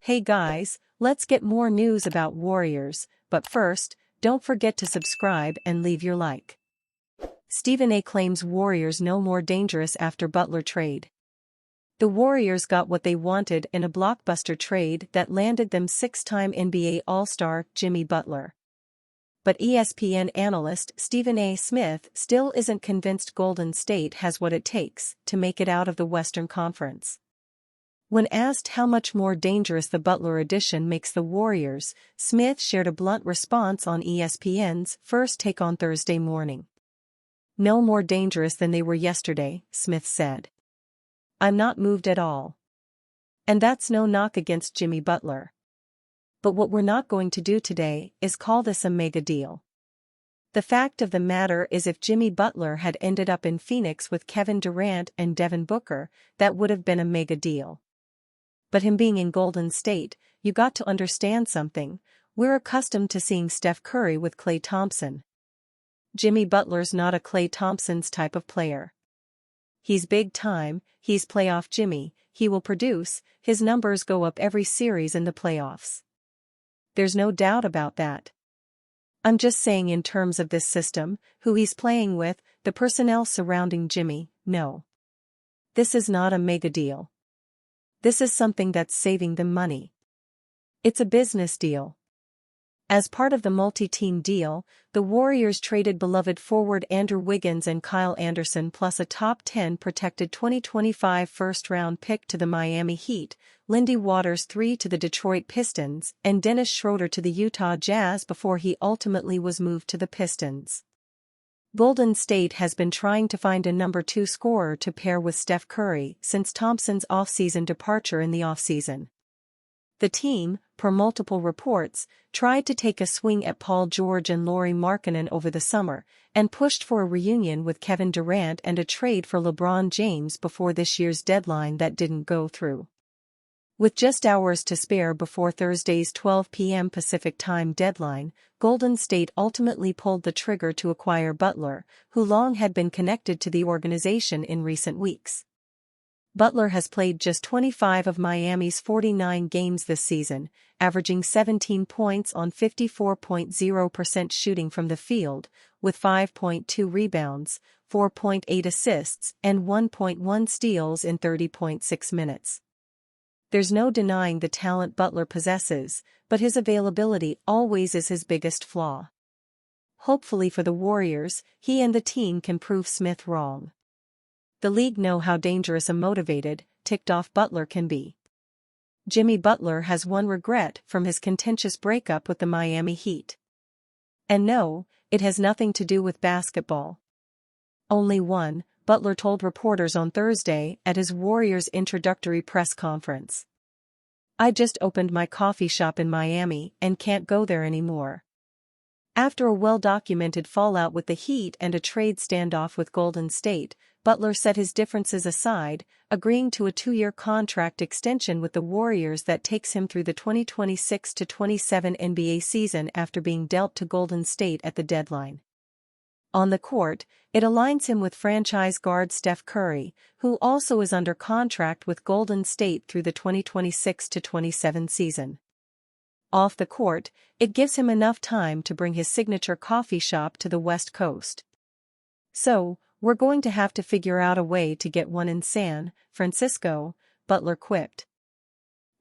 Hey guys, let's get more news about Warriors, but first, don't forget to subscribe and leave your like. Stephen A. claims Warriors no more dangerous after Butler trade. The Warriors got what they wanted in a blockbuster trade that landed them six-time NBA All-Star Jimmy Butler. But ESPN analyst Stephen A. Smith still isn't convinced Golden State has what it takes to make it out of the Western Conference. When asked how much more dangerous the Butler addition makes the Warriors, Smith shared a blunt response on ESPN's First Take on Thursday morning. "No more dangerous than they were yesterday," Smith said. "I'm not moved at all. And that's no knock against Jimmy Butler. But what we're not going to do today is call this a mega deal. The fact of the matter is if Jimmy Butler had ended up in Phoenix with Kevin Durant and Devin Booker, that would have been a mega deal. But him being in Golden State, you got to understand something, we're accustomed to seeing Steph Curry with Klay Thompson. Jimmy Butler's not a Klay Thompson's type of player. He's big time, he's playoff Jimmy, he will produce, his numbers go up every series in the playoffs. There's no doubt about that. I'm just saying in terms of this system, who he's playing with, the personnel surrounding Jimmy, no. This is not a mega deal. This is something that's saving them money. It's a business deal." As part of the multi-team deal, the Warriors traded beloved forward Andrew Wiggins and Kyle Anderson plus a top 10 protected 2025 first-round pick to the Miami Heat, Lindy Waters III to the Detroit Pistons, and Dennis Schroeder to the Utah Jazz before he ultimately was moved to the Pistons. Golden State has been trying to find a number 2 scorer to pair with Steph Curry since Thompson's offseason departure in the offseason. The team, per multiple reports, tried to take a swing at Paul George and Lauri Markkanen over the summer, and pushed for a reunion with Kevin Durant and a trade for LeBron James before this year's deadline that didn't go through. With just hours to spare before Thursday's 12 p.m. Pacific Time deadline, Golden State ultimately pulled the trigger to acquire Butler, who long had been connected to the organization in recent weeks. Butler has played just 25 of Miami's 49 games this season, averaging 17 points on 54.0% shooting from the field, with 5.2 rebounds, 4.8 assists, and 1.1 steals in 30.6 minutes. There's no denying the talent Butler possesses, but his availability always is his biggest flaw. Hopefully for the Warriors, he and the team can prove Smith wrong. The league know how dangerous a motivated, ticked-off Butler can be. Jimmy Butler has one regret from his contentious breakup with the Miami Heat. And no, it has nothing to do with basketball. Only one, Butler told reporters on Thursday at his Warriors introductory press conference. "I just opened my coffee shop in Miami and can't go there anymore." After a well-documented fallout with the Heat and a trade standoff with Golden State, Butler set his differences aside, agreeing to a 2-year contract extension with the Warriors that takes him through the 2026-27 NBA season after being dealt to Golden State at the deadline. On the court, it aligns him with franchise guard Steph Curry, who also is under contract with Golden State through the 2026-27 season. Off the court, it gives him enough time to bring his signature coffee shop to the West Coast. "So, we're going to have to figure out a way to get one in San Francisco," Butler quipped.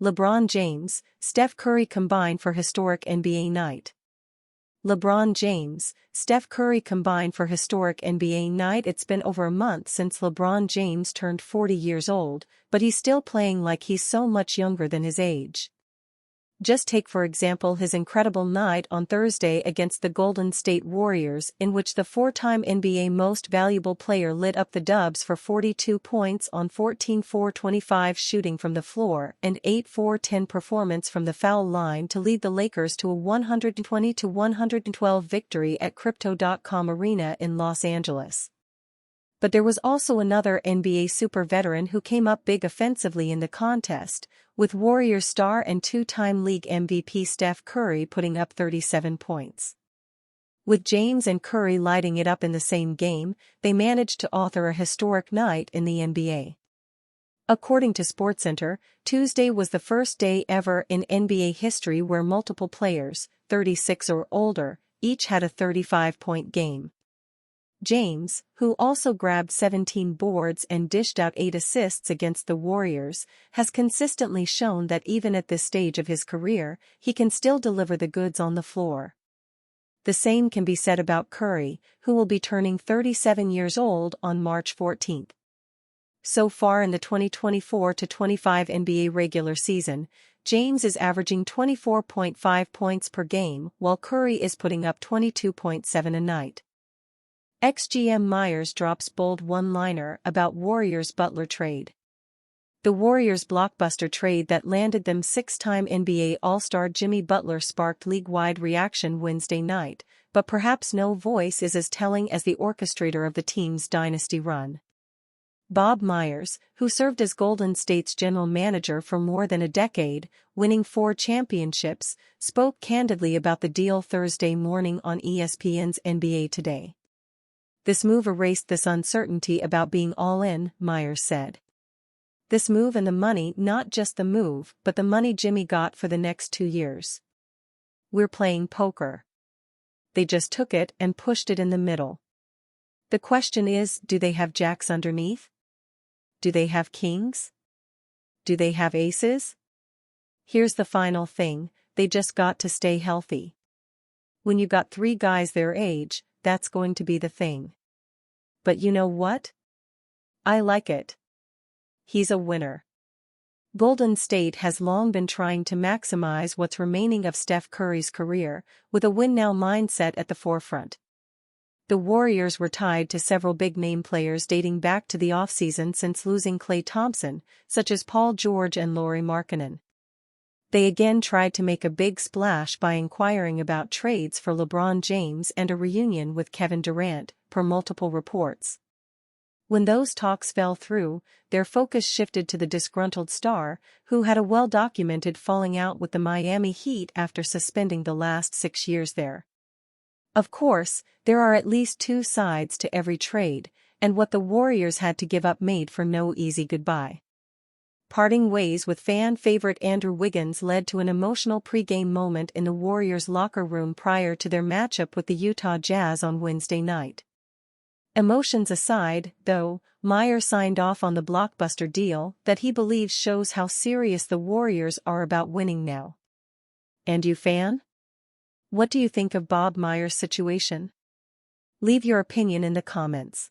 LeBron James, Steph Curry combine for historic NBA night. LeBron James, Steph Curry combine for historic NBA night. It's been over a month since LeBron James turned 40 years old, but he's still playing like he's so much younger than his age. Just take for example his incredible night on Thursday against the Golden State Warriors, in which the 4-time NBA Most Valuable Player lit up the Dubs for 42 points on 14-4-25 shooting from the floor and 8-4-10 performance from the foul line to lead the Lakers to a 120-112 victory at Crypto.com Arena in Los Angeles. But there was also another NBA super veteran who came up big offensively in the contest, with Warriors star and 2-time league MVP Steph Curry putting up 37 points. With James and Curry lighting it up in the same game, they managed to author a historic night in the NBA. According to SportsCenter, Tuesday was the first day ever in NBA history where multiple players, 36 or older, each had a 35-point game. James, who also grabbed 17 boards and dished out 8 assists against the Warriors, has consistently shown that even at this stage of his career, he can still deliver the goods on the floor. The same can be said about Curry, who will be turning 37 years old on March 14. So far in the 2024-25 NBA regular season, James is averaging 24.5 points per game while Curry is putting up 22.7 a night. Ex-GM Myers drops bold one-liner about Warriors Butler trade. The Warriors' blockbuster trade that landed them six-time NBA All-Star Jimmy Butler sparked league-wide reaction Wednesday night, but perhaps no voice is as telling as the orchestrator of the team's dynasty run. Bob Myers, who served as Golden State's general manager for more than a decade, winning 4 championships, spoke candidly about the deal Thursday morning on ESPN's NBA Today. "This move erased this uncertainty about being all in," Myers said. "This move and the money, not just the move, but the money Jimmy got for the next 2 years. We're playing poker. They just took it and pushed it in the middle. The question is, do they have jacks underneath? Do they have kings? Do they have aces? Here's the final thing, they just got to stay healthy. When you got 3 guys their age, that's going to be the thing. But you know what? I like it. He's a winner." Golden State has long been trying to maximize what's remaining of Steph Curry's career, with a win-now mindset at the forefront. The Warriors were tied to several big-name players dating back to the offseason since losing Klay Thompson, such as Paul George and Lauri Markkanen. They again tried to make a big splash by inquiring about trades for LeBron James and a reunion with Kevin Durant, per multiple reports. When those talks fell through, their focus shifted to the disgruntled star, who had a well-documented falling out with the Miami Heat after suspending the last 6 years there. Of course, there are at least 2 sides to every trade, and what the Warriors had to give up made for no easy goodbye. Parting ways with fan favorite Andrew Wiggins led to an emotional pregame moment in the Warriors' locker room prior to their matchup with the Utah Jazz on Wednesday night. Emotions aside, though, Myers signed off on the blockbuster deal that he believes shows how serious the Warriors are about winning now. And you, fan? What do you think of Bob Myers' situation? Leave your opinion in the comments.